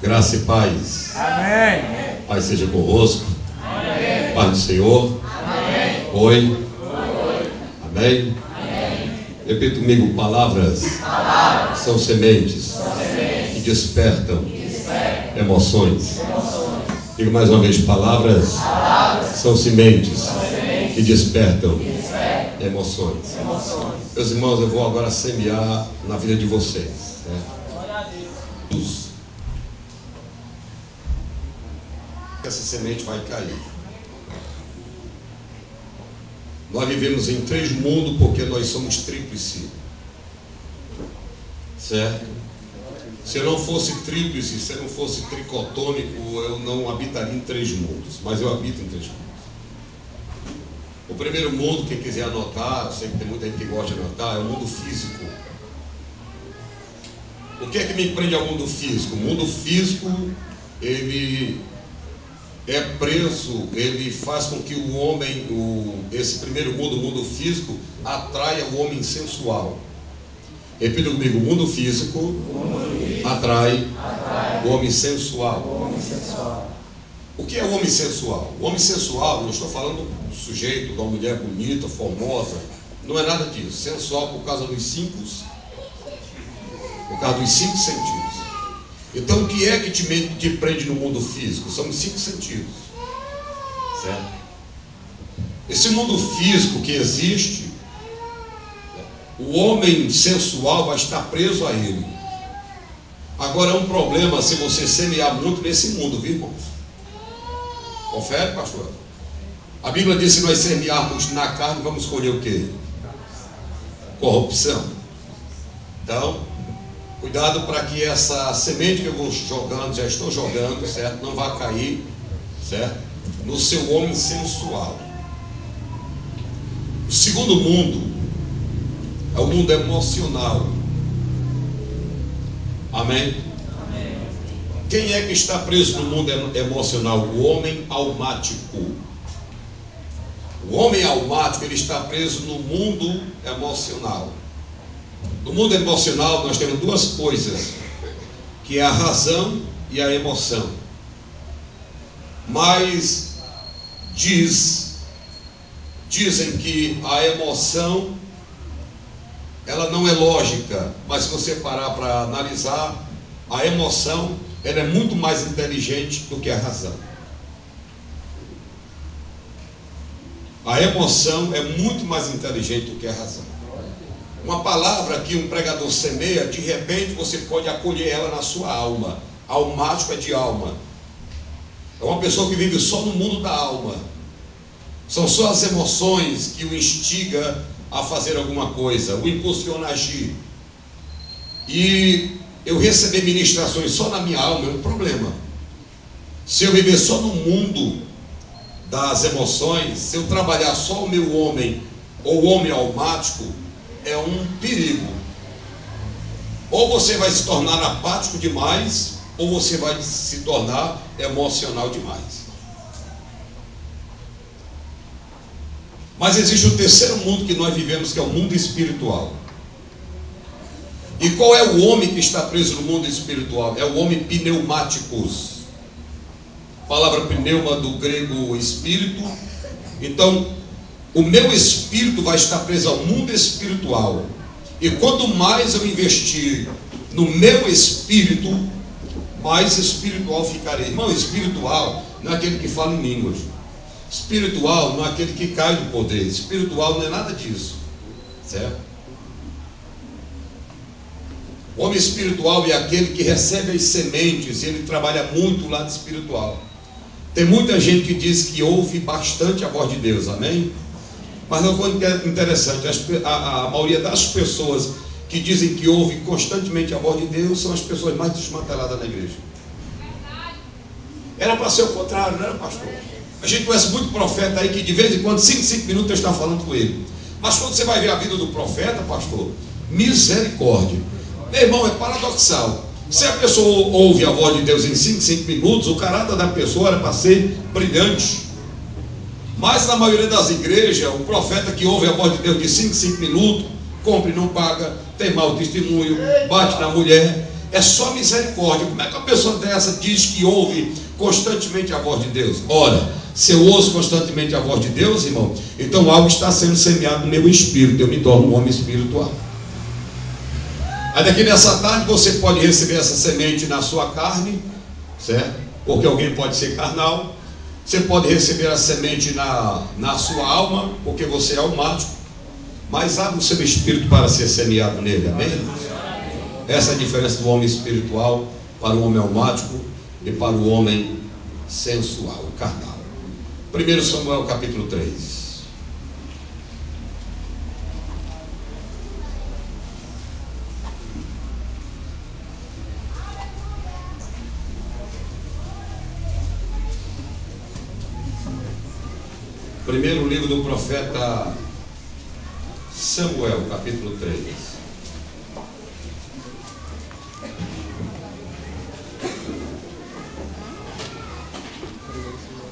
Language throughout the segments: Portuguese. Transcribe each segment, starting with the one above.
Graça e paz. Amém. Paz seja convosco. Amém. Paz do Senhor. Amém. Oi. Amém. Repita comigo: palavras são sementes que despertam emoções. Diga mais uma vez: palavras são sementes que despertam emoções. Meus irmãos, eu vou agora semear na vida de vocês, certo? Essa semente vai cair. Nós vivemos em três mundos porque nós somos tríplice, certo? Se eu não fosse tríplice, se eu não fosse tricotônico, eu não habitaria em três mundos, mas eu habito em três mundos. O primeiro mundo, quem quiser anotar, eu sei que tem muita gente que gosta de anotar, é o mundo físico. O que é que me prende ao mundo físico? O mundo físico, ele é preso, ele faz com que o homem, esse primeiro mundo, o mundo físico, atraia o homem sensual. Repita comigo: o mundo físico atrai o homem sensual. O que é o homem sensual? O homem sensual, eu estou falando do sujeito, de uma mulher bonita, formosa, não é nada disso. Sensual por causa dos cinco sentidos. Então, o que é que te prende no mundo físico? São os cinco sentidos, certo? Esse mundo físico que existe, o homem sensual vai estar preso a ele. Agora, é um problema se você semear muito nesse mundo, viu, irmãos? Confere, pastor? A Bíblia diz que se nós semearmos na carne, vamos colher o quê? Corrupção. Então, cuidado para que essa semente que eu vou jogando, já estou jogando, certo? Não vai cair, certo? No seu homem sensual. O segundo mundo é o mundo emocional. Amém? Amém. Quem é que está preso no mundo emocional? O homem almático. O homem almático, ele está preso no mundo emocional. No mundo emocional nós temos duas coisas, que é a razão e a emoção. Mas dizem que a emoção, ela não é lógica, mas se você parar para analisar, a emoção, ela é muito mais inteligente do que a razão. A emoção é muito mais inteligente do que a razão. Uma palavra que um pregador semeia, de repente você pode acolher ela na sua alma. Almático é de alma. É uma pessoa que vive só no mundo da alma. São só as emoções que o instiga a fazer alguma coisa, o impulsiona a agir. E eu receber ministrações só na minha alma é um problema. Se eu viver só no mundo das emoções, se eu trabalhar só o meu homem, ou o homem almático, é um perigo. Ou você vai se tornar apático demais, ou você vai se tornar emocional demais. Mas existe o terceiro mundo que nós vivemos, que é o mundo espiritual. E qual é o homem que está preso no mundo espiritual? É o homem pneumáticos. A palavra pneuma do grego espírito. Então, o meu espírito vai estar preso ao mundo espiritual. E quanto mais eu investir no meu espírito, mais espiritual ficarei. Irmão, espiritual não é aquele que fala em línguas. Espiritual não é aquele que cai do poder. Espiritual não é nada disso, certo? O homem espiritual é aquele que recebe as sementes, e ele trabalha muito o lado espiritual. Tem muita gente que diz que ouve bastante a voz de Deus, amém? Mas uma coisa interessante, a maioria das pessoas que dizem que ouvem constantemente a voz de Deus são as pessoas mais desmanteladas na igreja. Era para ser o contrário, não era, pastor? A gente conhece muito profeta aí que de vez em quando, 5 minutos, está falando com ele. Mas quando você vai ver a vida do profeta, pastor, misericórdia. Meu irmão, é paradoxal. Se a pessoa ouve a voz de Deus em 5 minutos, o caráter da pessoa era para ser brilhante. Mas na maioria das igrejas, o profeta que ouve a voz de Deus de 5 minutos, compra e não paga, tem mau testemunho, bate na mulher. é só misericórdia. Como é que uma pessoa dessa diz que ouve constantemente a voz de Deus? Ora, se eu ouço constantemente a voz de Deus, irmão, então algo está sendo semeado no meu espírito, eu me torno um homem espiritual. Aí daqui nessa tarde você pode receber essa semente na sua carne, certo? Porque alguém pode ser carnal. Você pode receber a semente na sua alma, porque você é almático. Mas abre o seu espírito para ser semeado nele, amém? Essa é a diferença do homem espiritual para o homem almático e para o homem sensual, carnal. 1 Samuel capítulo 3. Primeiro livro do profeta Samuel, capítulo 3.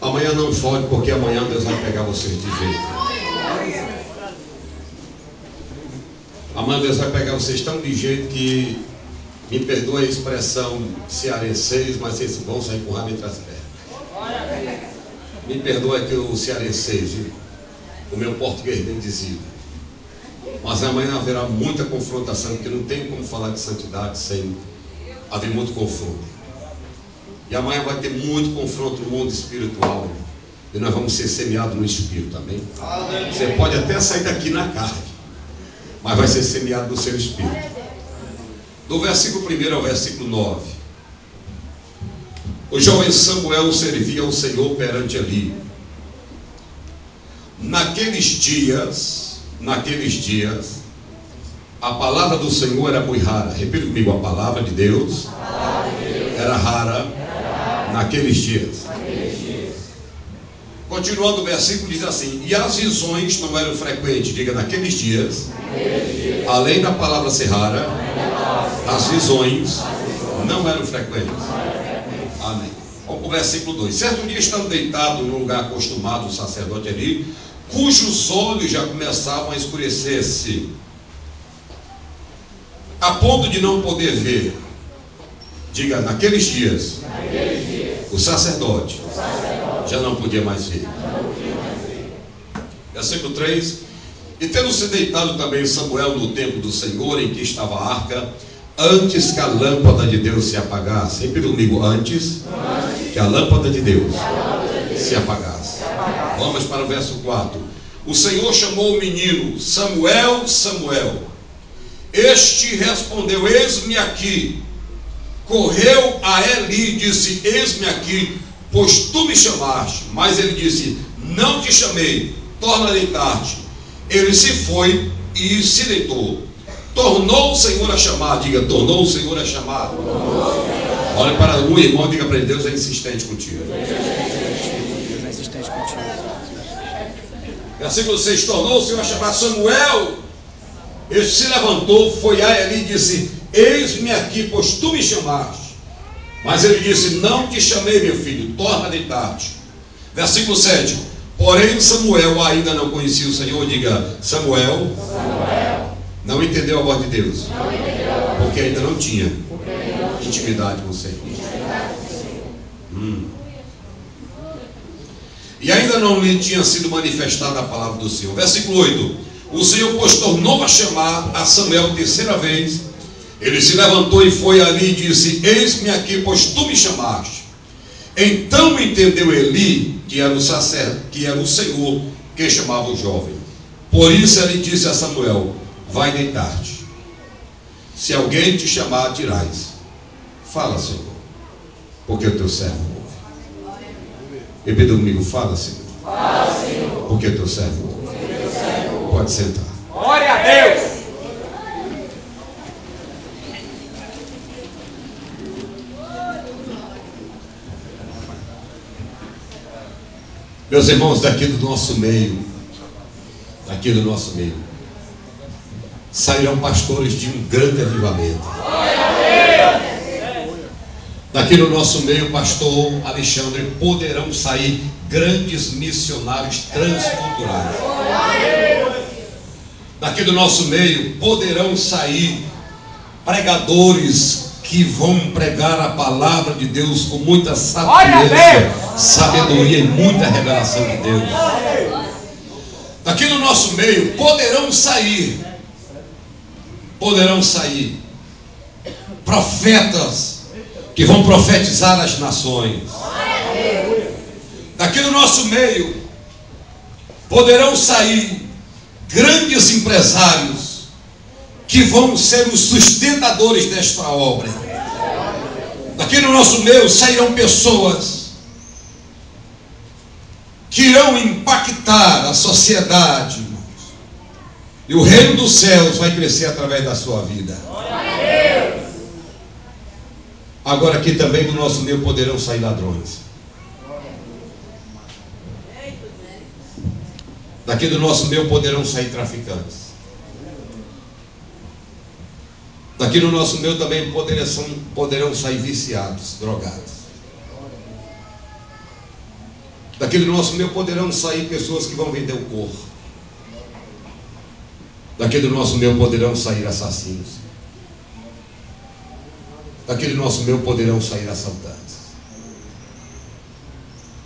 Amanhã não fode, porque amanhã Deus vai pegar vocês de jeito. Amanhã Deus vai pegar vocês tão de jeito que, me perdoe a expressão cearenseis, mas vocês vão sair com o rabo entre as pernas. Me perdoe aqui o cearenseis, viu? O meu português bem dizido. Mas amanhã haverá muita confrontação, porque não tem como falar de santidade sem haver muito confronto. E amanhã vai ter muito confronto no mundo espiritual. E nós vamos ser semeados no espírito, amém? Você pode até sair daqui na carne, mas vai ser semeado no seu espírito. Do versículo 1 ao versículo 9. O jovem Samuel servia ao Senhor perante Eli. Naqueles dias, a palavra do Senhor era muito rara. Repita comigo, a palavra de Deus era rara naqueles dias. Continuando o versículo, diz assim: e as visões não eram frequentes. Diga, naqueles dias, além da palavra ser rara, as visões não eram frequentes. Amém. Vamos para o versículo 2. Certo dia, estando deitado no lugar acostumado, o sacerdote Eli, cujos olhos já começavam a escurecer-se, a ponto de não poder ver. Diga, naqueles dias, o sacerdote já não podia mais ver. Versículo 3. E tendo se deitado também Samuel no templo do Senhor, em que estava a arca, antes que a lâmpada de Deus se apagasse. Repita comigo, antes que a lâmpada de Deus se apagasse. Vamos para o verso 4. O Senhor chamou o menino: Samuel, Samuel. Este respondeu: eis-me aqui. Correu a Eli e disse: eis-me aqui, pois tu me chamaste. Mas ele disse: não te chamei, torna a deitar-te. Ele se foi e se deitou. Tornou o Senhor a chamar. Diga, tornou o Senhor a chamar. Olha para o irmão e diga para ele: Deus é insistente contigo. Versículo 6. Tornou o Senhor a chamar Samuel. Ele se levantou, foi a Eli e disse: eis-me aqui, pois tu me chamaste. Mas ele disse: não te chamei, meu filho, torna a deitar-te. Versículo 7. Porém Samuel ainda não conhecia o Senhor. Diga, Samuel não entendeu a voz de Deus, porque ainda não tinha intimidade com o Senhor. E ainda não lhe tinha sido manifestada a palavra do Senhor. Versículo 8. O Senhor, pois, tornou a chamar a Samuel terceira vez. Ele se levantou e foi ali e disse: eis-me aqui, pois tu me chamaste. Então entendeu Eli que era o sacerdote, que era o Senhor que chamava o jovem. Por isso ele disse a Samuel: vai deitar-te. Se alguém te chamar, dirás: fala, Senhor, porque o teu servo ouve. Repita comigo: fala, Senhor, porque o teu servo ouve. Pode sentar. Glória a Deus. Meus irmãos, daqui do nosso meio, sairão pastores de um grande avivamento. Daqui no nosso meio, pastor Alexandre, poderão sair grandes missionários transculturais. Daqui do nosso meio poderão sair pregadores que vão pregar a palavra de Deus com muita sabedoria e muita revelação de Deus. Daqui no nosso meio poderão sair profetas que vão profetizar as nações. Daqui no nosso meio poderão sair grandes empresários que vão ser os sustentadores desta obra. Daqui no nosso meio sairão pessoas que irão impactar a sociedade, irmãos. E o reino dos céus vai crescer através da sua vida. Agora aqui também no nosso meio poderão sair ladrões. Daqui do nosso meio poderão sair traficantes. Daqui no nosso meio também poderão sair viciados, drogados. Daqui do nosso meio poderão sair pessoas que vão vender o corpo. Daqui do nosso meio poderão sair assassinos. Daqui do nosso meio poderão sair assaltantes.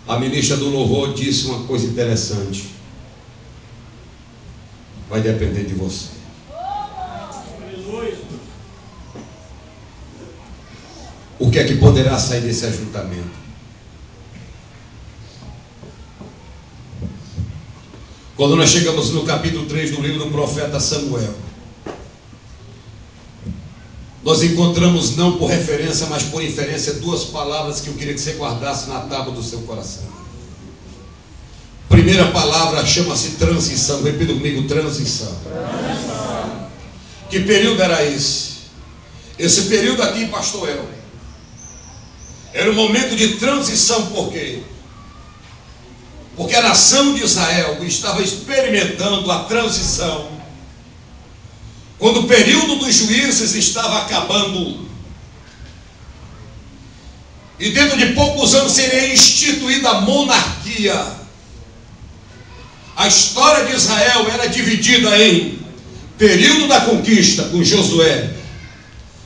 A ministra do louvor disse uma coisa interessante. Vai depender de você. O que é que poderá sair desse ajuntamento? Quando nós chegamos no capítulo 3 do livro do profeta Samuel, nós encontramos, não por referência, mas por inferência, duas palavras que eu queria que você guardasse na tábua do seu coração. Primeira palavra chama-se transição. Repita comigo, transição. Que período era esse? Esse período aqui, pastor El, era um momento de transição. Por quê? Porque a nação de Israel estava experimentando a transição quando o período dos juízes estava acabando, e dentro de poucos anos seria instituída a monarquia. A história de Israel era dividida em período da conquista com Josué,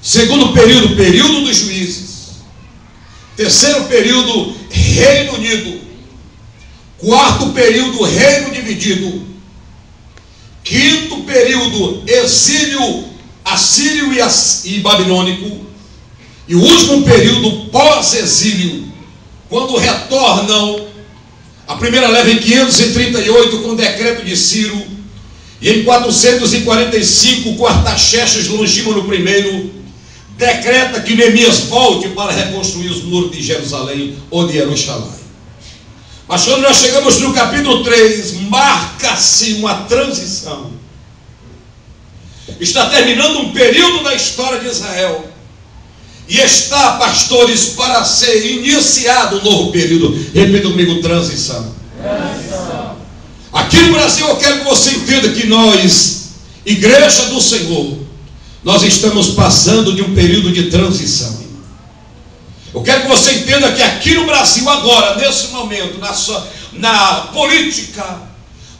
segundo período, período dos juízes, terceiro período, Reino Unido, quarto período, reino dividido, quinto período, exílio assírio e babilônico, e o último período, pós-exílio, quando retornam. A primeira leva em 538 com o decreto de Ciro, e em 445 com Artaxerxes Longímano I decreta que Neemias volte para reconstruir os muros de Jerusalém ou de Jerusalém. Mas quando nós chegamos no capítulo 3, marca-se uma transição. Está terminando um período da história de Israel, e está, pastores, para ser iniciado um novo período. Repita comigo, transição. Aqui no Brasil eu quero que você entenda que nós, Igreja do Senhor, nós estamos passando de um período de transição. Eu quero que você entenda que aqui no Brasil agora, nesse momento, na política,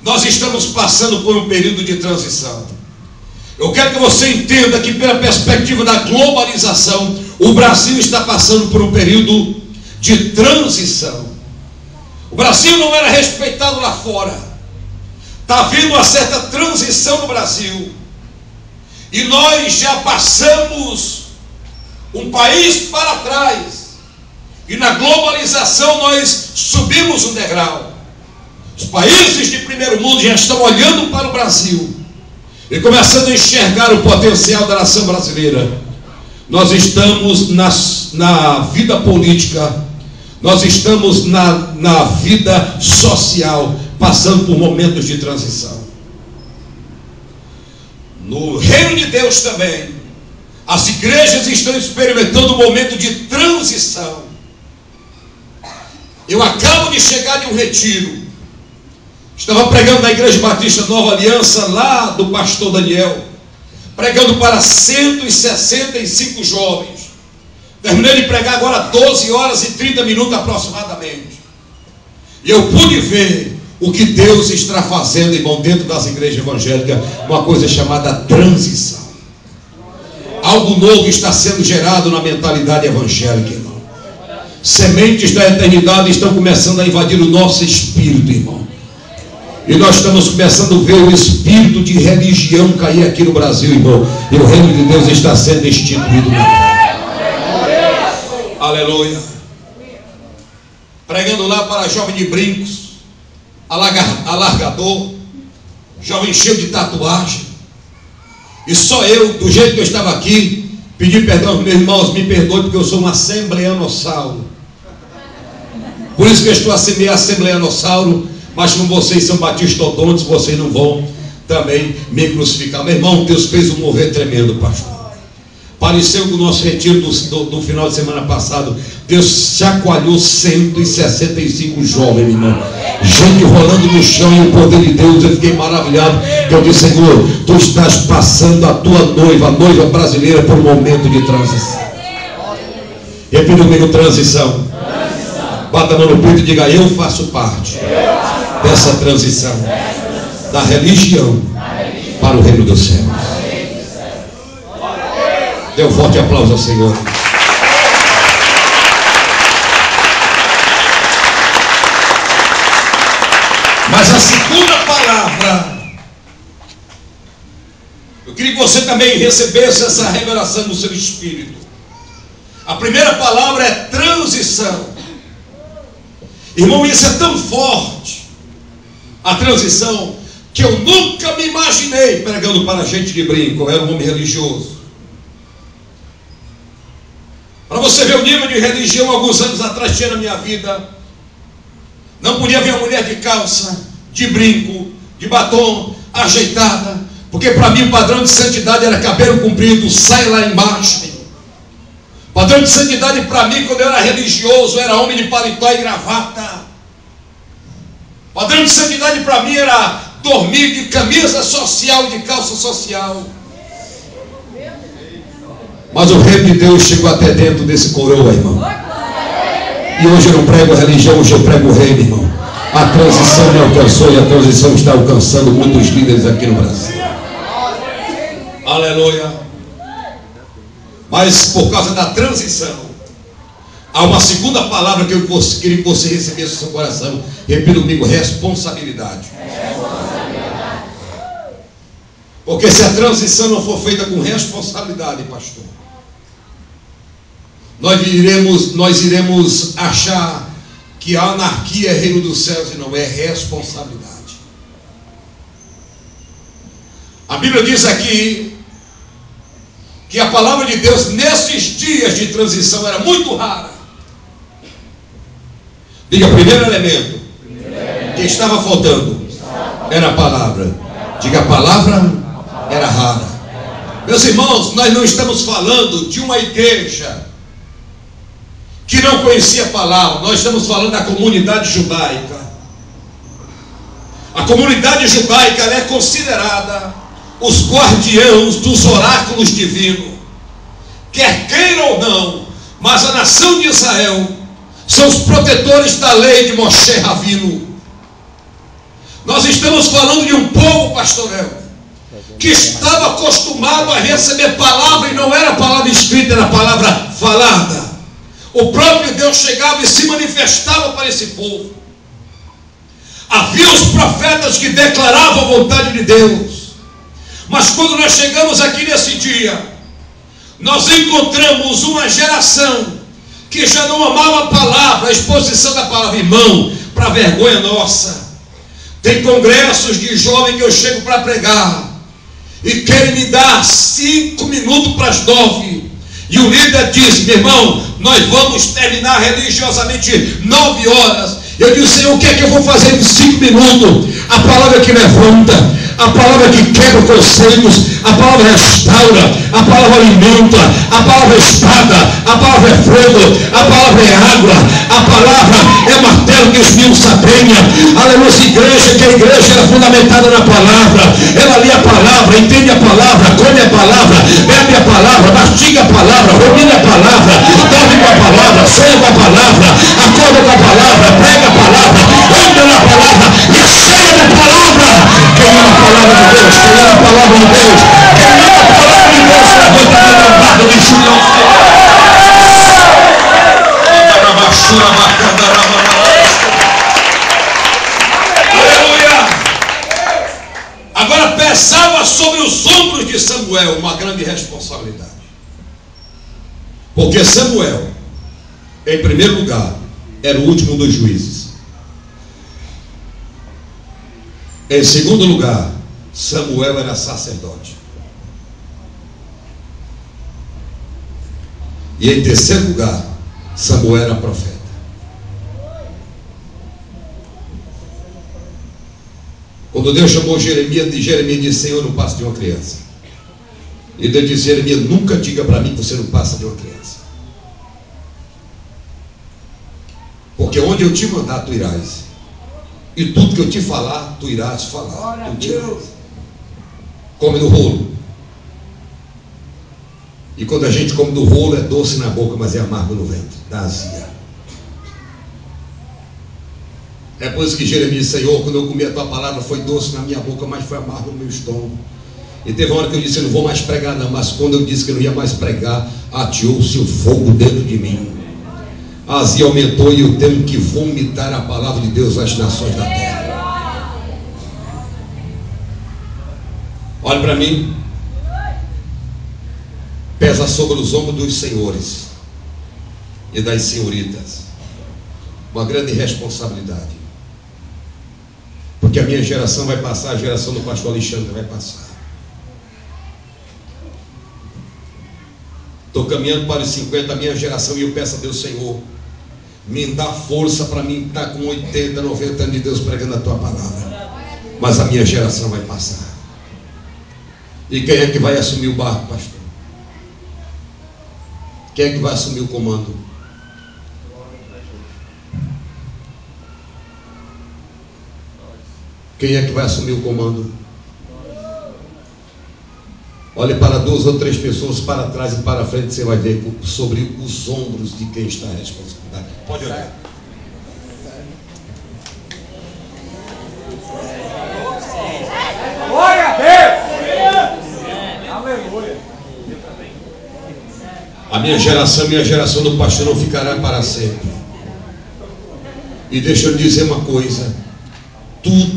nós estamos passando por um período de transição. Eu quero que você entenda que pela perspectiva da globalização, o Brasil está passando por um período de transição. O Brasil não era respeitado lá fora. Está havendo uma certa transição no Brasil. E nós já passamos um país para trás. E na globalização nós subimos um degrau. Os países de primeiro mundo já estão olhando para o Brasil e começando a enxergar o potencial da nação brasileira. Nós estamos na vida política, nós estamos na vida social, passando por momentos de transição. No reino de Deus também, as igrejas estão experimentando um momento de transição. Eu acabo de chegar de um retiro. Estava pregando na Igreja Batista Nova Aliança, lá do pastor Daniel, pregando para 165 jovens. Terminei de pregar agora 12 horas e 30 minutos aproximadamente. E eu pude ver o que Deus está fazendo, irmão, dentro das igrejas evangélicas, uma coisa chamada transição. Algo novo está sendo gerado na mentalidade evangélica, irmão. Sementes da eternidade estão começando a invadir o nosso espírito, irmão. E nós estamos começando a ver o espírito de religião cair aqui no Brasil, irmão. E o reino de Deus está sendo instituído na terra. Aleluia. Pregando lá para jovem de brincos, alargador, jovem cheio de tatuagem. E só eu, do jeito que eu estava aqui, pedi perdão aos meus irmãos, me perdoe, porque eu sou um assembleanossauro. Por isso que eu estou a ser meio assembleanossauro, mas como vocês são batistodontes, vocês não vão também me crucificar. Meu irmão, Deus fez um mover tremendo, pastor. Pareceu que o nosso retiro do final de semana passado, Deus chacoalhou 165 jovens, meu irmão. Gente rolando no chão e o poder de Deus. Eu fiquei maravilhado. Eu disse: Senhor, tu estás passando a tua noiva, a noiva brasileira, por um momento de transição. Repita comigo: transição. Bata a mão no peito e diga: eu faço parte dessa transição da religião para o reino dos céus. Dê um forte aplauso ao Senhor. Mas a segunda palavra, eu queria que você também recebesse essa revelação no seu espírito. A primeira palavra é transição. Irmão, isso é tão forte, a transição, que eu nunca me imaginei pregando para gente de brinco. Eu era um homem religioso. Para você ver o nível de religião, alguns anos atrás tinha na minha vida. Não podia ver a mulher de calça, de brinco, de batom, ajeitada, porque para mim o padrão de santidade era cabelo comprido, sai lá embaixo. O padrão de santidade para mim, quando eu era religioso, era homem de paletó e gravata. O padrão de santidade para mim era dormir de camisa social, de calça social. Mas o reino de Deus chegou até dentro desse coroa, irmão. E hoje eu não prego a religião, hoje eu prego o reino, irmão. A transição me alcançou e a transição está alcançando muitos líderes aqui no Brasil. Aleluia. Mas por causa da transição, há uma segunda palavra que eu queria que você recebesse no seu coração. Repita comigo: responsabilidade. Porque se a transição não for feita com responsabilidade, pastor, nós iremos achar que a anarquia é reino dos céus e não é responsabilidade. A Bíblia diz aqui que a palavra de Deus nesses dias de transição era muito rara. Diga: primeiro elemento que estava faltando era a palavra. Diga: a palavra era rara. Meus irmãos, nós não estamos falando de uma igreja que não conhecia a palavra. Nós estamos falando da comunidade judaica. A comunidade judaica é considerada os guardiãos dos oráculos divinos. Quer queira ou não, mas a nação de Israel são os protetores da lei de Moshe Rabino. Nós estamos falando de um povo, pastorel, que estava acostumado a receber palavra, e não era palavra escrita, era palavra falada. O próprio Deus chegava e se manifestava para esse povo. Havia os profetas que declaravam a vontade de Deus. Mas quando nós chegamos aqui nesse dia, nós encontramos uma geração que já não amava a palavra, a exposição da palavra. Irmão, para vergonha nossa, tem congressos de jovem que eu chego para pregar e querem me dar 5 minutos para as 9. E o líder diz: meu irmão, nós vamos terminar religiosamente 9 horas. Eu digo: Senhor, o que é que eu vou fazer em 5 minutos? A palavra que levanta, a palavra que quebra conselhos, a palavra restaura, a palavra alimenta, a palavra é espada, a palavra é fogo, a palavra é água, a palavra é martelo que esmiuça a penha. Aleluia. Igreja, que a igreja era fundamentada na palavra. Ela lê a palavra, entende a palavra, come a palavra, bebe a palavra, mastiga a palavra, rumina a palavra, dorme com a palavra, sonha com a palavra, acorda com a palavra, prega a palavra, anda na palavra e é cheia da palavra. Quem ama a palavra de Deus, quem ama a palavra de Deus, quem ama a palavra de Deus, levanta a mão. Aleluia! Agora pesava sobre os ombros de Samuel uma grande responsabilidade. Porque Samuel, em primeiro lugar, era o último dos juízes. Em segundo lugar, Samuel era sacerdote. E em terceiro lugar, Samuel era profeta. Quando Deus chamou Jeremias disse: Senhor, não passa de uma criança. E Deus disse: Jeremias, nunca diga para mim que você não passa de uma criança. Porque onde eu te mandar, tu irás. E tudo que eu te falar, tu irás falar. Tu dirás. Come do rolo. E quando a gente come do rolo, é doce na boca, mas é amargo no ventre. Dá azia. É por isso que Jeremias disse: Senhor, quando eu comi a tua palavra, foi doce na minha boca, mas foi amargo no meu estômago. E teve uma hora que eu disse: eu não vou mais pregar não. Mas quando eu disse que eu não ia mais pregar, ateou-se o fogo dentro de mim. A azia aumentou e eu tenho que vomitar a palavra de Deus às nações da terra. Olhe para mim. Pesa sobre os ombros dos senhores e das senhoritas uma grande responsabilidade. Porque a minha geração vai passar, a geração do pastor Alexandre vai passar. Estou caminhando para os 50, a minha geração, e eu peço a Deus: Senhor, me dá força para mim estar com 80, 90 anos de Deus pregando a tua palavra. Mas a minha geração vai passar. E quem é que vai assumir o barco, pastor? Quem é que vai assumir o comando? Quem é que vai assumir o comando? Olhe para 2 ou 3 pessoas para trás e para frente, você vai ver sobre os ombros de quem está a responsabilidade. Pode olhar. Glória a Deus! Aleluia! A minha geração do pastor não ficará para sempre. E deixa eu dizer uma coisa: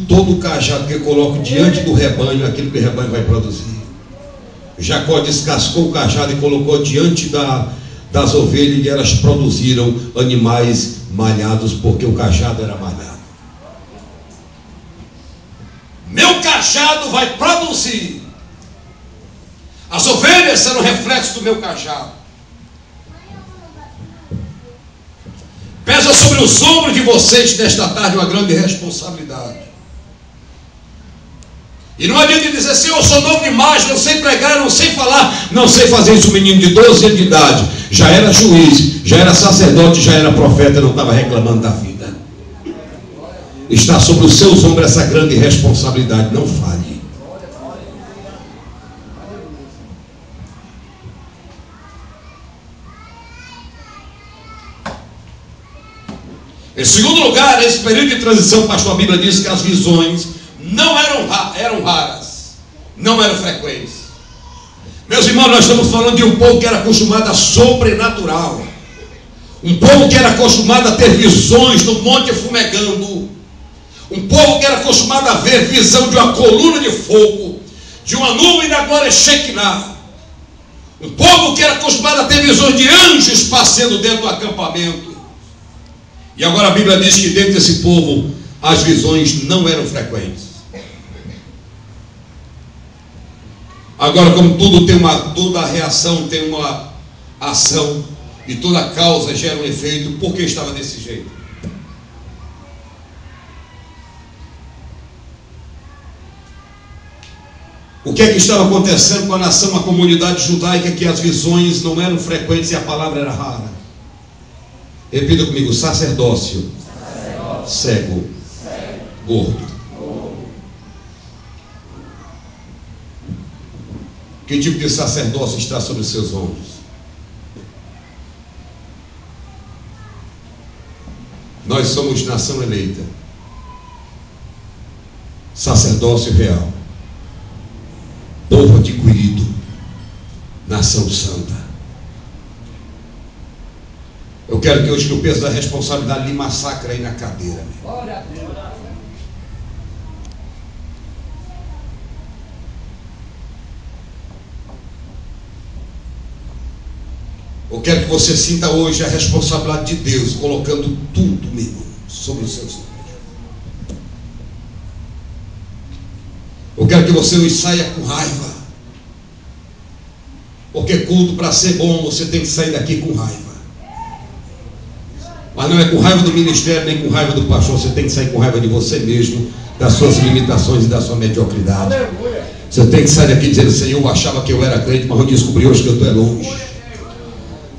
todo o cajado que eu coloco diante do rebanho, aquilo que o rebanho vai produzir. Jacó descascou o cajado e colocou diante das ovelhas, e elas produziram animais malhados, porque o cajado era malhado. Meu cajado vai produzir. As ovelhas serão reflexos do meu cajado. Pesa sobre os ombros de vocês nesta tarde uma grande responsabilidade. E não adianta dizer: Senhor, eu sou novo demais, não sei pregar, não sei falar, não sei fazer isso. O menino de 12 anos de idade já era juiz, já era sacerdote, já era profeta, não estava reclamando da vida. Está sobre os seus ombros essa grande responsabilidade. Não falhe. Em segundo lugar, nesse período de transição, pastor, a Bíblia diz que as visões não eram raras, não eram frequentes. Meus irmãos, nós estamos falando de um povo que era acostumado a sobrenatural, um povo que era acostumado a ter visões no monte fumegando, um povo que era acostumado a ver visão de uma coluna de fogo, de uma nuvem da glória Shekinah, um povo que era acostumado a ter visões de anjos passeando dentro do acampamento. E agora a Bíblia diz que dentro desse povo as visões não eram frequentes. Agora, como toda reação tem uma ação, e toda causa gera um efeito, por que estava desse jeito? O que é que estava acontecendo com a nação, a comunidade judaica, que as visões não eram frequentes e a palavra era rara? Repita comigo: sacerdócio, cego, gordo. Que tipo de sacerdócio está sobre os seus ombros? Nós somos nação eleita, sacerdócio real, povo adquirido, nação santa. Eu quero que hoje, que o peso da responsabilidade lhe massacre aí na cadeira. Glória a Deus. Eu quero que você sinta hoje a responsabilidade de Deus, colocando tudo, meu irmão, sobre os seus ombros. Eu quero que você hoje saia com raiva. Porque culto, para ser bom, você tem que sair daqui com raiva. Mas não é com raiva do ministério, nem com raiva do pastor. Você tem que sair com raiva de você mesmo, das suas limitações e da sua mediocridade. Você tem que sair daqui dizendo: Senhor, eu achava que eu era crente, mas eu descobri hoje que eu estou longe.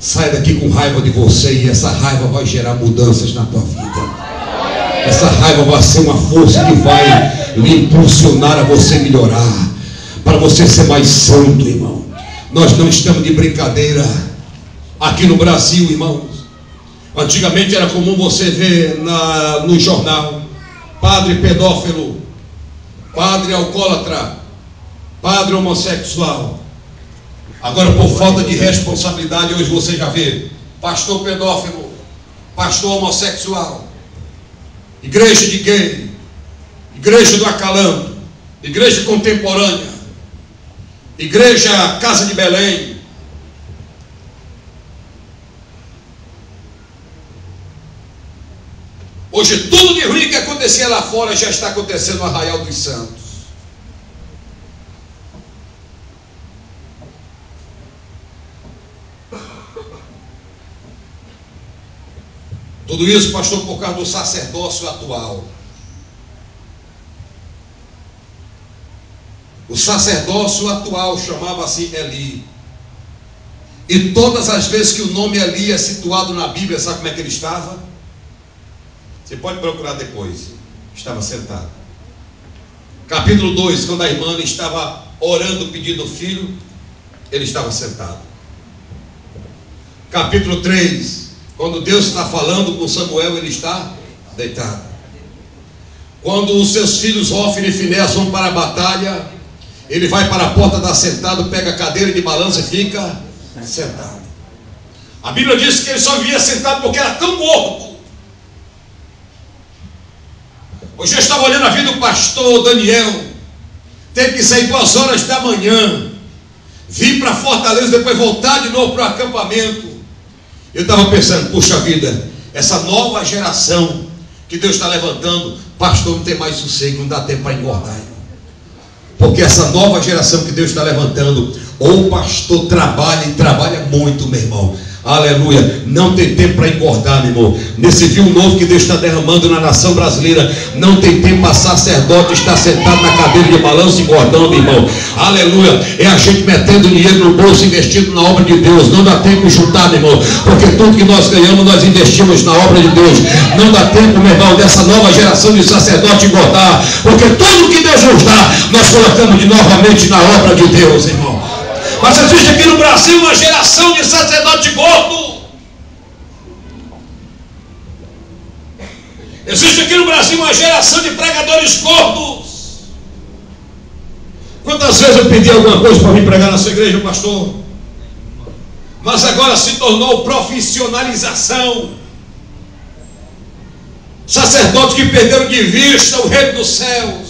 Sai daqui com raiva de você, e essa raiva vai gerar mudanças na tua vida. Essa raiva vai ser uma força que vai lhe impulsionar a você melhorar, para você ser mais santo, irmão. Nós não estamos de brincadeira. Aqui no Brasil, irmãos, antigamente era comum você ver no jornal: padre pedófilo, padre alcoólatra, padre homossexual. Agora, por falta de responsabilidade, hoje você já vê pastor pedófilo, pastor homossexual, igreja de gay, igreja do acalanto, igreja contemporânea, igreja Casa de Belém. Hoje tudo de ruim que acontecia lá fora já está acontecendo no Arraial dos Santos. Tudo isso, pastor, por causa do sacerdócio atual. O sacerdócio atual chamava-se Eli. E todas as vezes que o nome Eli é situado na Bíblia, sabe como é que ele estava? Você pode procurar depois. Estava sentado. Capítulo 2, quando a irmã estava orando pedindo filho, ele estava sentado. Capítulo 3, quando Deus está falando com Samuel, ele está deitado. Quando os seus filhos Hófni e Finéas vão para a batalha, ele vai para a porta da sentado, pega a cadeira de balança e fica sentado. A Bíblia diz que ele só vivia sentado porque era tão gordo. Hoje eu estava olhando a vida do pastor Daniel. Teve que sair 2 horas da manhã, vir para Fortaleza, depois voltar de novo para o acampamento. Eu estava pensando: puxa vida, essa nova geração que Deus está levantando, pastor, não tem mais sossego, não dá tempo para engordar, irmão. Porque essa nova geração que Deus está levantando, ou o pastor trabalha e trabalha muito, meu irmão. Aleluia, não tem tempo para engordar, meu irmão. Nesse vinho novo que Deus está derramando na nação brasileira, não tem tempo para sacerdote estar sentado na cadeira de balanço engordando, irmão. Aleluia, é a gente metendo dinheiro no bolso, investindo na obra de Deus. Não dá tempo de juntar, meu irmão, porque tudo que nós ganhamos nós investimos na obra de Deus. Não dá tempo, meu irmão, dessa nova geração de sacerdote engordar, porque tudo que Deus nos dá, nós colocamos novamente na obra de Deus, irmão. Mas existe aqui no Brasil uma geração de sacerdote gordo. Existe aqui no Brasil uma geração de pregadores gordos. Quantas vezes eu pedi alguma coisa para vir pregar na sua igreja, pastor? Mas agora se tornou profissionalização. Sacerdotes que perderam de vista o reino dos céus.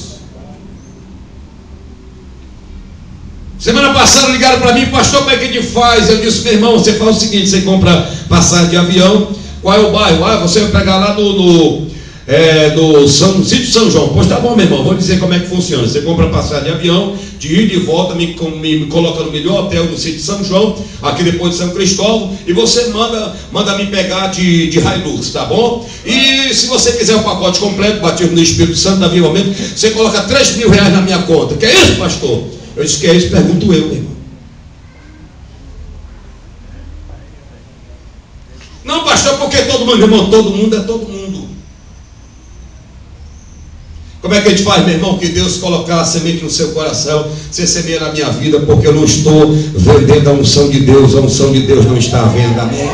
Semana passada ligaram para mim: pastor, como é que a gente faz? Eu disse: meu irmão, você faz o seguinte, você compra passagem de avião. Qual é o bairro? Ah, você vai pegar lá no Sítio São João. Pois tá bom, meu irmão, vou dizer como é que funciona. Você compra passagem de avião, de ida e de volta, me coloca no melhor hotel do Sítio São João, aqui depois de São Cristóvão, e você manda me pegar de Hilux, tá bom? E se você quiser o pacote completo, batismo no Espírito Santo, avivamento, você coloca R$3.000 na minha conta. Que é isso, pastor? Eu disse: que é isso? Pergunto eu, meu irmão. Não, pastor, porque todo mundo, irmão, todo mundo é todo mundo. Como é que a gente faz, meu irmão? Que Deus colocar a semente no seu coração. Você semeia na minha vida, porque eu não estou vendendo a unção de Deus. A unção de Deus não está à venda, amém?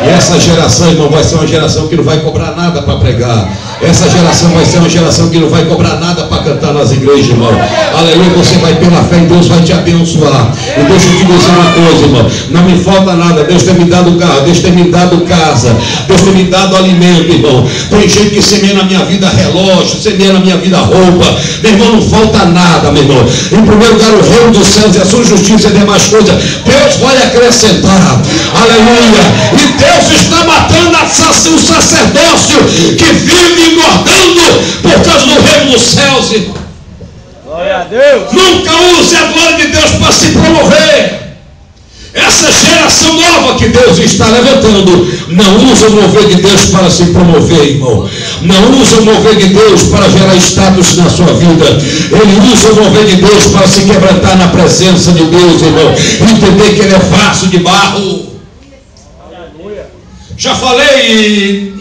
E essa geração, irmão, vai ser uma geração que não vai cobrar nada para pregar. Essa geração vai ser uma geração que não vai cobrar nada para para cantar nas igrejas, irmão. Aleluia, você vai pela fé e Deus vai te abençoar. E deixa eu te dizer uma coisa, irmão. Não me falta nada. Deus tem me dado carro, Deus tem me dado casa, Deus tem me dado alimento, irmão. Tem gente que semeia na minha vida relógio, semeia na minha vida roupa. Meu irmão, não falta nada, meu irmão. Em primeiro lugar, o reino dos céus e a sua justiça e demais coisas, Deus vai acrescentar. Aleluia. E Deus está matando o sacerdócio que vive engordando por causa do reino dos céus, irmão. Glória a Deus. Nunca use a glória de Deus para se promover. Essa geração nova que Deus está levantando não usa o mover de Deus para se promover, irmão. Não usa o mover de Deus para gerar status na sua vida. Ele usa o mover de Deus para se quebrantar na presença de Deus, irmão. Entender que ele é vaso de barro. Já falei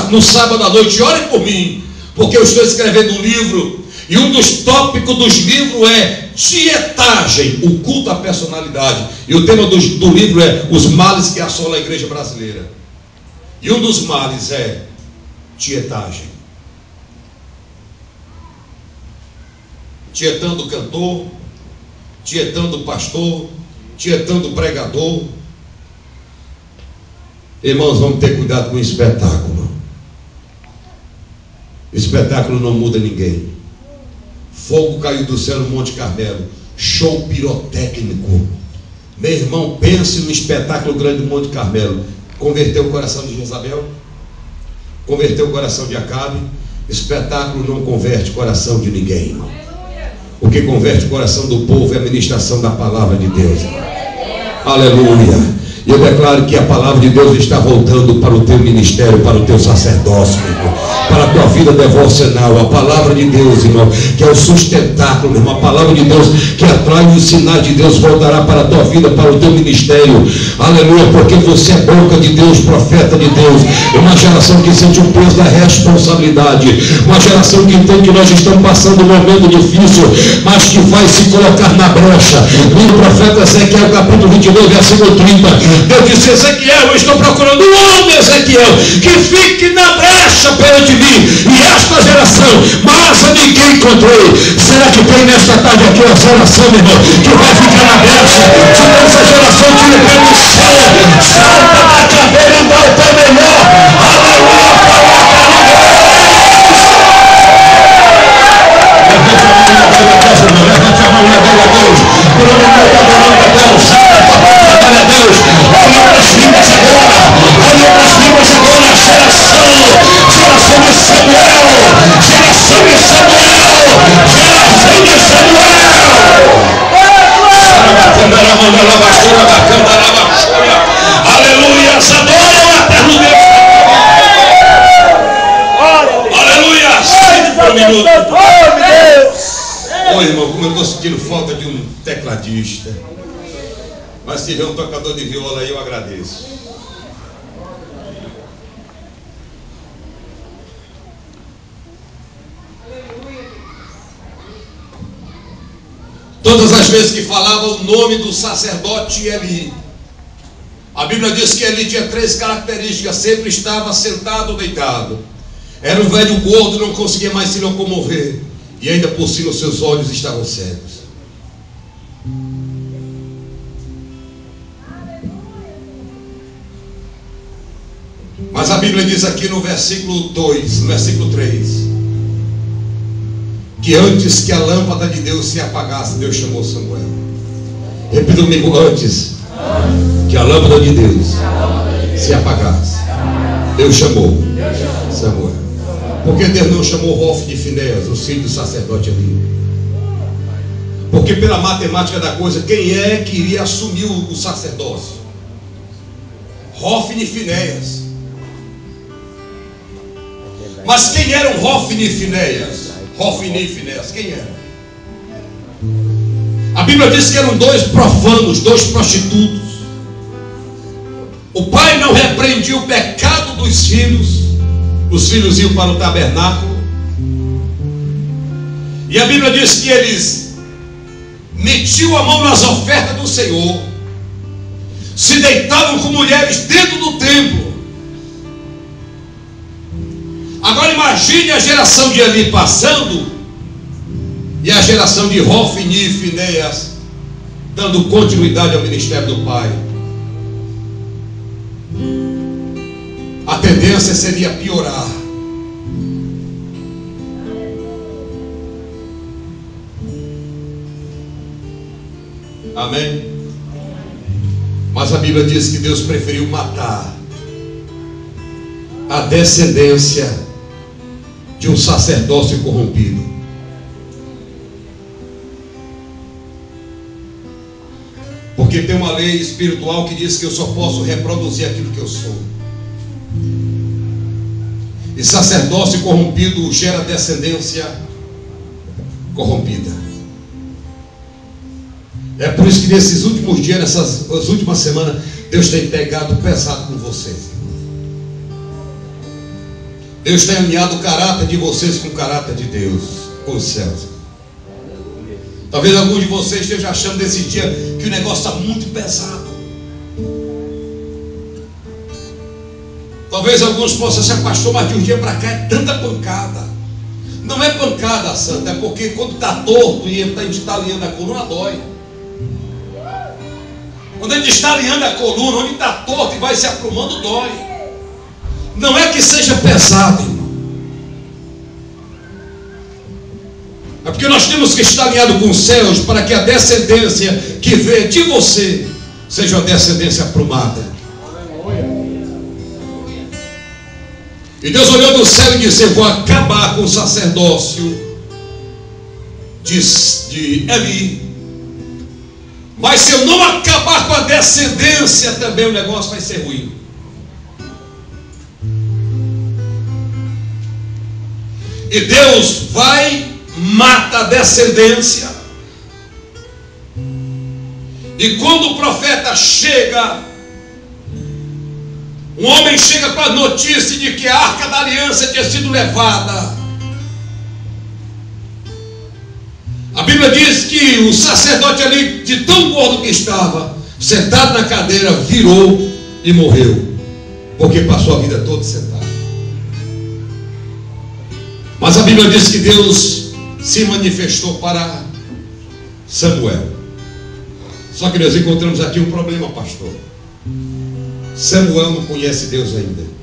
no sábado à noite, ore por mim, porque eu estou escrevendo um livro. E um dos tópicos dos livros é tietagem, o culto à personalidade. E o tema do livro é os males que assolam a igreja brasileira. E um dos males é tietagem. Tietando o cantor, tietando o pastor, tietando o pregador. Irmãos, vamos ter cuidado com o espetáculo. O espetáculo não muda ninguém. Fogo caiu do céu no Monte Carmelo, show pirotécnico. Meu irmão, pense no espetáculo grande do Monte Carmelo. Converteu o coração de Jezabel, converteu o coração de Acabe. Espetáculo não converte o coração de ninguém, irmão. O que converte o coração do povo é a ministração da palavra de Deus. Aleluia. E eu declaro que a palavra de Deus está voltando para o teu ministério, para o teu sacerdócio, meu irmão, para a tua vida devocional. A palavra de Deus, irmão, que é o sustentáculo, meu irmão, a palavra de Deus que atrai os sinais de Deus, voltará para a tua vida, para o teu ministério. Aleluia, porque você é boca de Deus, profeta de Deus. Uma geração que sente o peso da responsabilidade, uma geração que entende que nós estamos passando um momento difícil, mas que vai se colocar na brecha. Livro do profeta Ezequiel, capítulo 22, versículo 30. Deus disse: Ezequiel, eu estou procurando um homem, Ezequiel, que fique na brecha perante mim. E esta geração, mas a ninguém encontrei. Será que tem nesta tarde aqui uma geração, meu irmão, que vai ficar na brecha? Se essa geração tira permissão, salta da cadeira e dá o teu melhor. Aleluia, levante a mão e adore a Deus. Por onde está adorando a Deus, salta a tua glória a Deus. Olha para as vidas agora, olha para as vidas agora. Geração de Samuel, geração de Samuel, geração de Samuel. Aleluia, adora o eterno Deus. Aleluia, sente por um minuto. Ô irmão, como eu estou sentindo falta de um tecladista. Mas se tiver um tocador de viola aí, eu agradeço. Todas as vezes que falava o nome do sacerdote Eli, a Bíblia diz que Eli tinha 3 características: sempre estava sentado ou deitado, era um velho gordo, não conseguia mais se locomover, e ainda por cima os seus olhos estavam cegos. Mas a Bíblia diz aqui no versículo 2, no versículo 3, que antes que a lâmpada de Deus se apagasse, Deus chamou Samuel. Repita comigo: antes que a lâmpada de Deus se apagasse, Deus chamou Samuel. Porque Deus não chamou Hofni e Finéias, os filhos do sacerdote ali? Porque pela matemática da coisa, quem é que iria assumir o sacerdócio? Hofni e Finéias. Mas quem eram Hofni e Finéias? Hofni e Finéias, quem eram? A Bíblia diz que eram 2 profanos, 2 prostitutos. O pai não repreendia o pecado dos filhos. Os filhos iam para o tabernáculo. E a Bíblia diz que eles metiam a mão nas ofertas do Senhor, se deitavam com mulheres dentro do templo. Agora imagine a geração de Eli passando, E a geração de Hofni e Finéias, dando continuidade ao ministério do pai. A tendência seria piorar. Amém? Mas a Bíblia diz que Deus preferiu matar a descendência de um sacerdócio corrompido. Porque tem uma lei espiritual que diz que eu só posso reproduzir aquilo que eu sou. E sacerdócio corrompido gera descendência corrompida. É por isso que nesses últimos dias, nessas últimas semanas, Deus tem pegado pesado com vocês. Deus tem alinhado o caráter de vocês com o caráter de Deus, com os céus. Talvez alguns de vocês estejam achando nesse dia que o negócio está muito pesado. Talvez alguns possam ser pastor, mas de um dia para cá é tanta pancada. Não é pancada, santa, é porque quando está torto e a gente está alinhando a coluna, dói. Quando a gente está alinhando a coluna, onde está torto e vai se aprumando, dói. Não é que seja pesado, irmão. É porque nós temos que estar alinhados com os céus para que a descendência que vê de você seja uma descendência aprumada. E Deus olhou do céu e disse: eu vou acabar com o sacerdócio de Eli. Mas se eu não acabar com a descendência, também o negócio vai ser ruim. E Deus vai, mata a descendência. E quando o profeta chega, um homem chega com a notícia de que a arca da aliança tinha sido levada. A Bíblia diz que o sacerdote ali, de tão gordo que estava, sentado na cadeira, virou e morreu, porque passou a vida toda sentado. Mas a Bíblia diz que Deus se manifestou para Samuel. Só que nós encontramos aqui um problema, pastor. Samuel não conhece Deus ainda.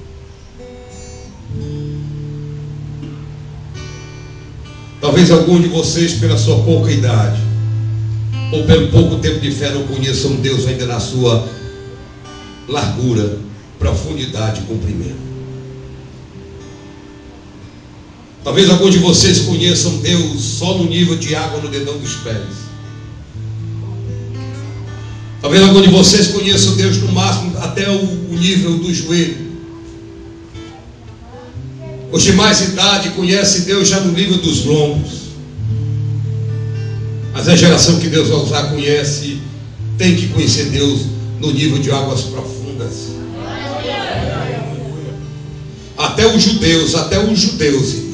Talvez algum de vocês, pela sua pouca idade, ou pelo pouco tempo de fé, não conheçam Deus ainda na sua largura, profundidade e comprimento. Talvez algum de vocês conheçam Deus só no nível de água no dedão dos pés. Talvez algum de vocês conheçam Deus no máximo até o nível do joelho. Os de mais idade conhecem Deus já no nível dos lombos. Mas a geração que Deus vai usar conhece, tem que conhecer Deus no nível de águas profundas. Até os judeus, irmãos,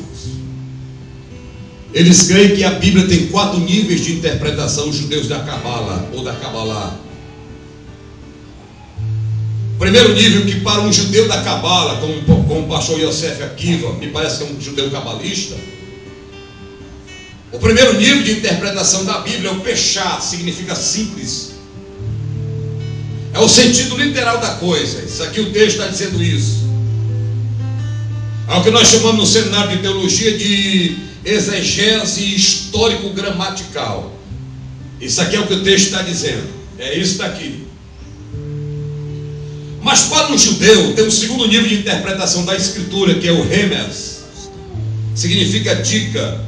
eles creem que a Bíblia tem 4 níveis de interpretação, os judeus da Cabala ou da Cabalá. O primeiro nível, que para um judeu da Cabala, como o pastor Yosef Akiva, me parece que é um judeu cabalista, o primeiro nível de interpretação da Bíblia é o pechá, significa simples. É o sentido literal da coisa. Isso aqui o texto está dizendo isso. É o que nós chamamos no seminário de teologia de exegese histórico-gramatical. Isso aqui é o que o texto está dizendo. É isso daqui. Mas para um judeu tem um segundo nível de interpretação da escritura, que é o remes. Significa dica.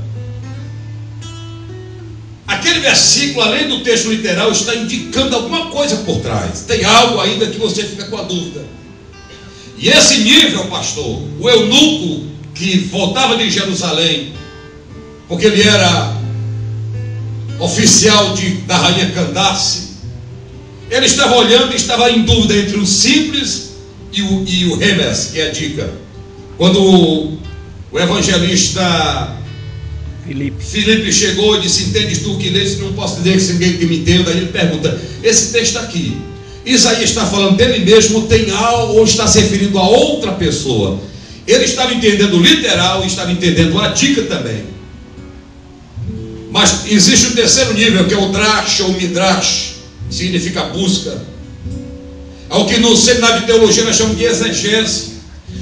Aquele versículo, além do texto literal, está indicando alguma coisa por trás. Tem algo ainda que você fica com a dúvida. E esse nível, pastor, o eunuco que voltava de Jerusalém, porque ele era oficial da rainha Candace, ele estava olhando e estava em dúvida entre o simples e o remes, que é a dica. Quando o evangelista Filipe chegou e disse: entendes tu que lês? Não posso dizer que ninguém que me entenda. Aí ele pergunta: esse texto aqui, Isaías está falando dele mesmo, tem algo, ou está se referindo a outra pessoa? Ele estava entendendo literal e estava entendendo a dica também. Mas existe o terceiro nível, que é o drash ou midrash, que significa busca. É o que no seminário de teologia nós chamamos de exegese.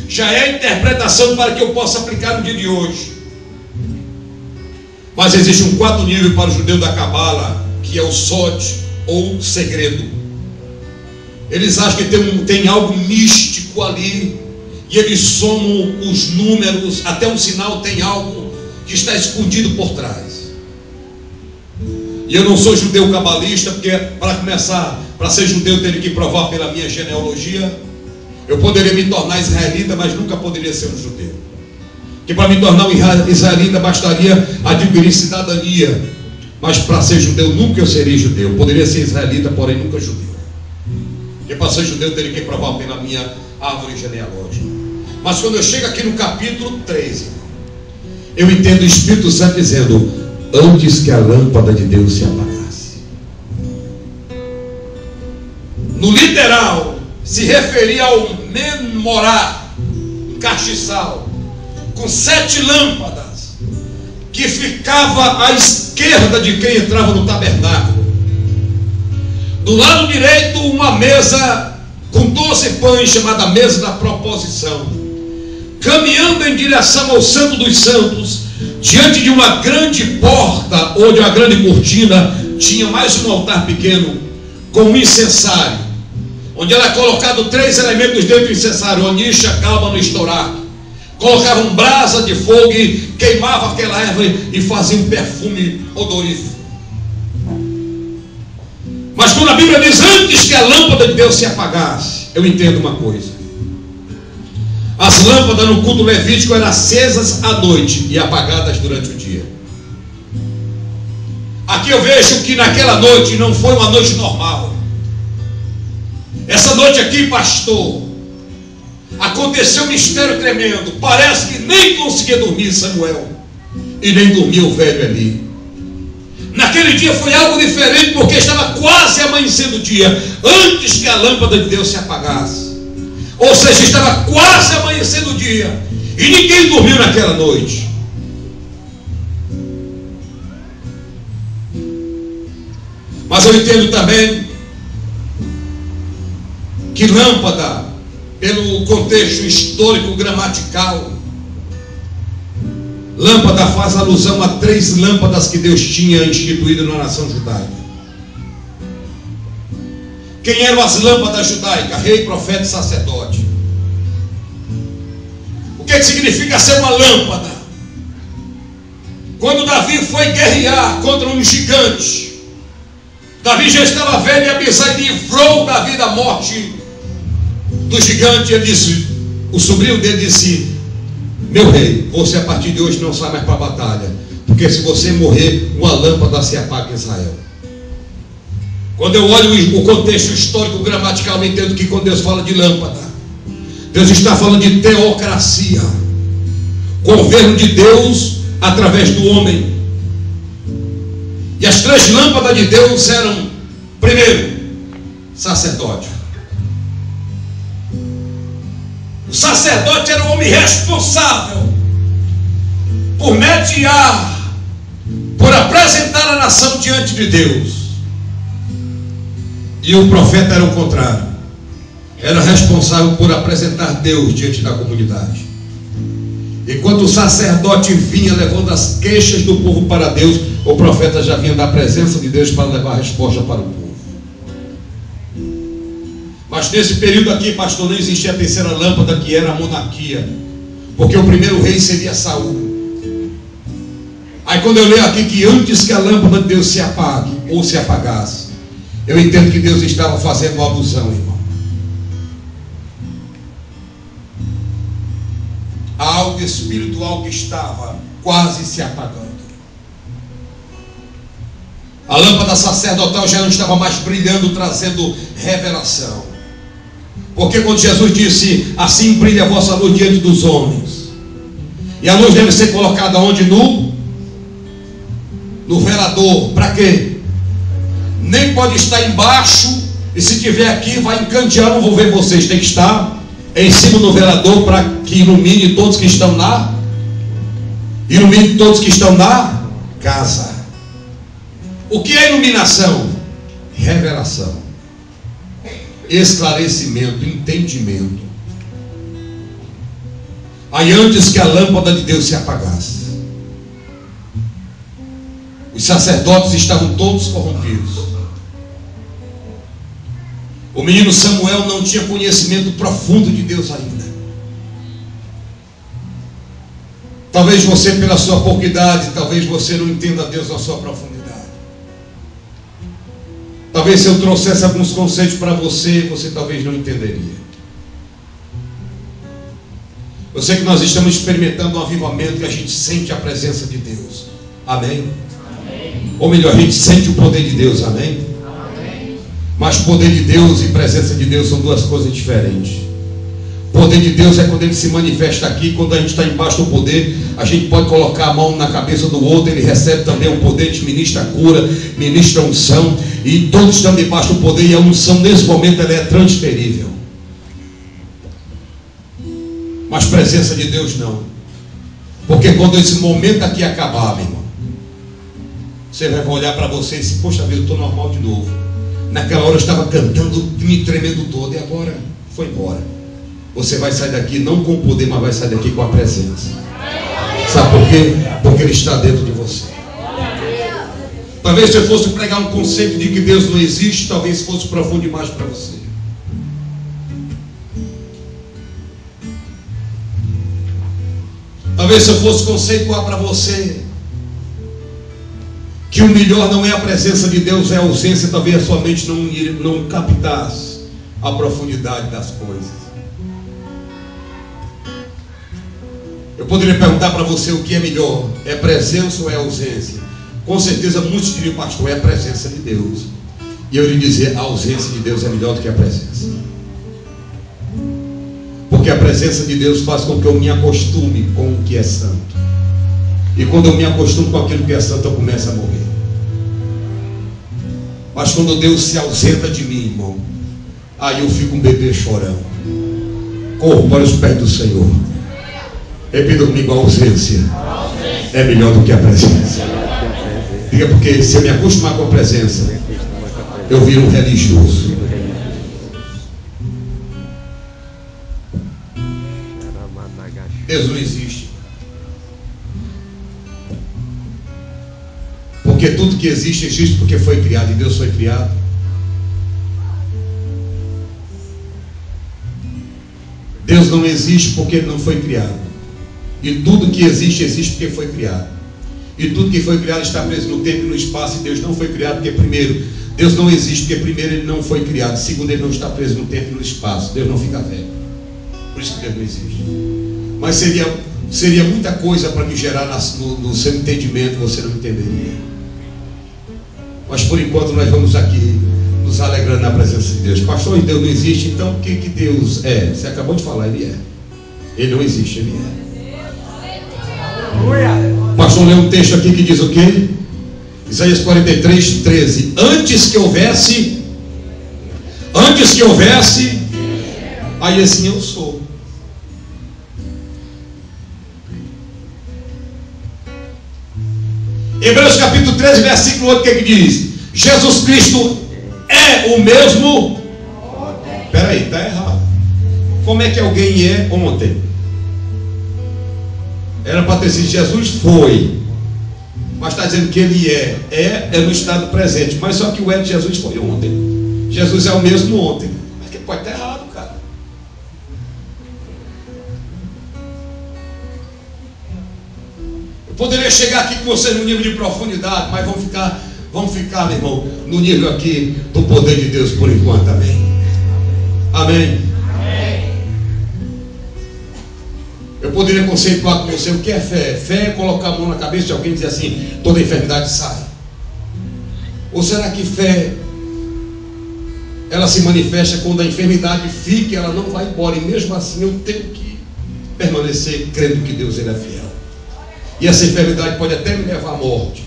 Já é a interpretação para que eu possa aplicar no dia de hoje. Mas existe um quarto nível para o judeu da Cabala, que é o sod ou segredo. Eles acham que tem algo místico ali, e eles somam os números, até um sinal tem algo que está escondido por trás. E eu não sou judeu cabalista, porque para começar, para ser judeu eu teria que provar pela minha genealogia. Eu poderia me tornar israelita, mas nunca poderia ser um judeu. Que para me tornar um israelita bastaria adquirir cidadania, mas para ser judeu nunca eu seria judeu. Eu poderia ser israelita, porém nunca judeu. Porque para ser judeu eu teria que provar pela minha árvore genealógica. Mas quando eu chego aqui no capítulo 13, eu entendo o Espírito Santo dizendo: antes que a lâmpada de Deus se apagasse. No literal, se referia ao menorá, um castiçal, com 7 lâmpadas, que ficava à esquerda de quem entrava no tabernáculo. Do lado direito, uma mesa com 12 pães, chamada mesa da proposição, caminhando em direção ao Santo dos Santos. Diante de uma grande porta ou de uma grande cortina, tinha mais um altar pequeno com um incensário, onde era colocado 3 elementos dentro do incensário: onixa, cálmano e estoraco. Colocavam brasa de fogo e queimava aquela erva e fazia um perfume odorífero. Mas quando a Bíblia diz antes que a lâmpada de Deus se apagasse, eu entendo uma coisa: as lâmpadas no culto levítico eram acesas à noite e apagadas durante o dia. Aqui eu vejo que naquela noite não foi uma noite normal. Essa noite aqui, pastor, aconteceu um mistério tremendo. Parece que nem conseguia dormir Samuel, e nem dormia o velho Eli. Naquele dia foi algo diferente, porque estava quase amanhecendo o dia, antes que a lâmpada de Deus se apagasse. Ou seja, estava quase amanhecendo o dia, e ninguém dormiu naquela noite. Mas eu entendo também que lâmpada, pelo contexto histórico gramatical, lâmpada faz alusão a 3 lâmpadas que Deus tinha instituído na nação judaica. Quem eram as lâmpadas judaicas? Rei, profeta e sacerdote. O que significa ser uma lâmpada? Quando Davi foi guerrear contra um gigante, Davi já estava velho e Abisai livrou Davi da morte do gigante. Ele disse, o sobrinho dele disse: meu rei, você a partir de hoje não sai mais para a batalha, porque se você morrer, uma lâmpada se apaga em Israel. Quando eu olho o contexto histórico gramatical, eu entendo que quando Deus fala de lâmpada, Deus está falando de teocracia, governo de Deus através do homem. E as 3 lâmpadas de Deus eram: primeiro, sacerdócio. O sacerdote era o homem responsável por mediar, por apresentar a nação diante de Deus. E o profeta era o contrário, era responsável por apresentar Deus diante da comunidade. Enquanto o sacerdote vinha levando as queixas do povo para Deus, o profeta já vinha da presença de Deus para levar a resposta para o povo. Mas nesse período aqui, pastor, não existia a terceira lâmpada, que era a monarquia, porque o primeiro rei seria Saul. Aí quando eu leio aqui que antes que a lâmpada de Deus se apague ou se apagasse, eu entendo que Deus estava fazendo uma alusão, irmão, a algo espiritual que estava quase se apagando. A lâmpada sacerdotal já não estava mais brilhando, trazendo revelação. Porque quando Jesus disse: assim brilha a vossa luz diante dos homens, e a luz deve ser colocada onde? No velador. Para quê? Nem pode estar embaixo, e se tiver aqui vai encandear, não vou ver vocês. Tem que estar em cima do velador, para que ilumine todos que estão na casa. O que é iluminação? Revelação, esclarecimento, entendimento. Aí antes que a lâmpada de Deus se apagasse, os sacerdotes estavam todos corrompidos. O menino Samuel não tinha conhecimento profundo de Deus ainda. Talvez você, pela sua pouca idade, talvez você não entenda Deus na sua profundidade. Talvez se eu trouxesse alguns conceitos para você, você talvez não entenderia. Eu sei que nós estamos experimentando um avivamento, que a gente sente a presença de Deus. Amém? Amém. Ou melhor, a gente sente o poder de Deus. Amém? Amém. Mas poder de Deus e presença de Deus são duas coisas diferentes. Poder de Deus é quando Ele se manifesta aqui. Quando a gente está embaixo do poder, a gente pode colocar a mão na cabeça do outro, ele recebe também o poder, te ministra a cura, ministra a unção, e todos estão debaixo do poder, e a unção nesse momento ela é transferível. Mas presença de Deus não. Porque quando esse momento aqui acabar, meu irmão, você vai olhar para você e dizer, poxa vida, eu estou normal de novo. Naquela hora eu estava cantando, me tremendo todo, e agora foi embora. Você vai sair daqui não com o poder, mas vai sair daqui com a presença. Sabe por quê? Porque Ele está dentro de você. Talvez se eu fosse pregar um conceito de que Deus não existe, talvez fosse profundo demais para você. Talvez se eu fosse conceituar para você que o melhor não é a presença de Deus, é a ausência, talvez a sua mente não captasse a profundidade das coisas. Eu poderia perguntar para você o que é melhor, é presença ou é ausência? Com certeza muitos diriam, pastor, é a presença de Deus. E eu lhe dizer, a ausência de Deus é melhor do que a presença. Porque a presença de Deus faz com que eu me acostume com o que é santo. E quando eu me acostumo com aquilo que é santo, eu começo a morrer. Mas quando Deus se ausenta de mim, irmão, aí eu fico um bebê chorando. Corro para os pés do Senhor. Repita comigo, a ausência é melhor do que a presença. Diga, porque se eu me acostumar com a presença, eu viro um religioso. Deus não existe. Porque tudo que existe, existe porque foi criado. E Deus foi criado. Deus não existe porque Ele não foi criado. E tudo que existe, existe porque foi criado. E tudo que foi criado está preso no tempo e no espaço. E Deus não foi criado porque primeiro, Deus não existe porque primeiro Ele não foi criado. Segundo, Ele não está preso no tempo e no espaço. Deus não fica velho. Por isso que Deus não existe. Mas seria muita coisa para me gerar no seu entendimento, você não entenderia. Mas por enquanto nós vamos aqui nos alegrando na presença de Deus. Pastor, Deus não existe, então o que Deus é? Você acabou de falar, Ele é. Ele não existe, Ele é. Pastor, lê um texto aqui que diz o quê? Isaías 43, 13. Antes que houvesse, aí assim eu sou. Hebreus capítulo 13, versículo 8, o que diz? Jesus Cristo é o mesmo. Espera aí, está errado. Como é que alguém é ontem? Era para ter sido Jesus foi. Mas está dizendo que Ele é no estado presente. Mas só que o de Jesus foi ontem. Jesus é o mesmo ontem. Mas que pode estar errado, cara. Eu poderia chegar aqui com você no nível de profundidade, mas vamos ficar, meu irmão, no nível aqui do poder de Deus por enquanto. Amém. Amém. Eu poderia conceituar com você o que é fé. Fé é colocar a mão na cabeça de alguém e dizer assim, toda enfermidade sai. Ou será que fé, ela se manifesta quando a enfermidade fica, ela não vai embora, e mesmo assim eu tenho que permanecer crendo que Deus Ele é fiel. E essa enfermidade pode até me levar à morte.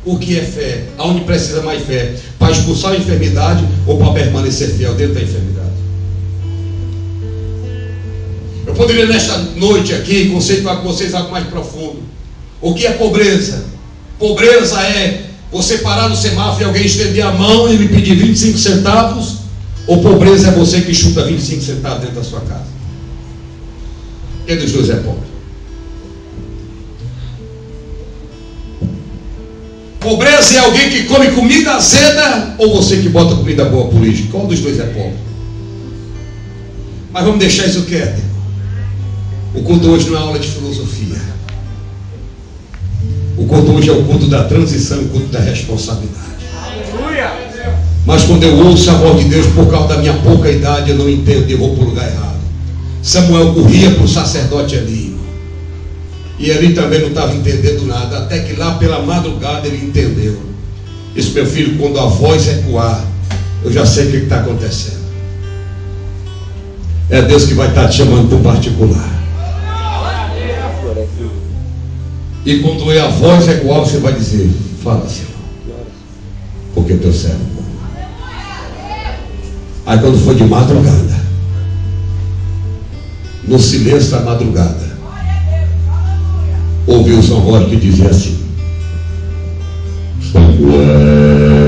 O que é fé? Aonde precisa mais fé? Para expulsar a enfermidade ou para permanecer fiel dentro da enfermidade? Eu poderia nesta noite aqui conceituar com vocês algo mais profundo. O que é pobreza? Pobreza é Você parar no semáforo e alguém estender a mão e lhe pedir 25 centavos, ou pobreza é você que chuta 25 centavos dentro da sua casa? Quem dos dois é pobre? Pobreza é alguém que come comida azeda, ou você que bota comida boa por lixo? Qual dos dois é pobre? Mas vamos deixar isso quieto. O culto hoje não é aula de filosofia. O culto hoje é o culto da transição, o culto da responsabilidade. Aleluia! Mas quando eu ouço a voz de Deus, por causa da minha pouca idade, eu não entendo, eu vou para o lugar errado. Samuel corria para o sacerdote Eli, e Eli também não estava entendendo nada, até que lá pela madrugada ele entendeu. Disse: meu filho, quando a voz ecoar, eu já sei o que está acontecendo. É Deus que vai estar te chamando para o particular. E quando a voz ecoar, você vai dizer: fala, Senhor, porque teu servo. Aí quando for de madrugada, no silêncio da madrugada, ouviu o São Roque que dizia assim: Samuel.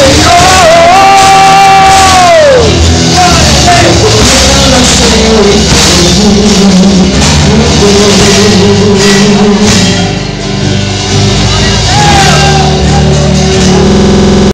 Senhor.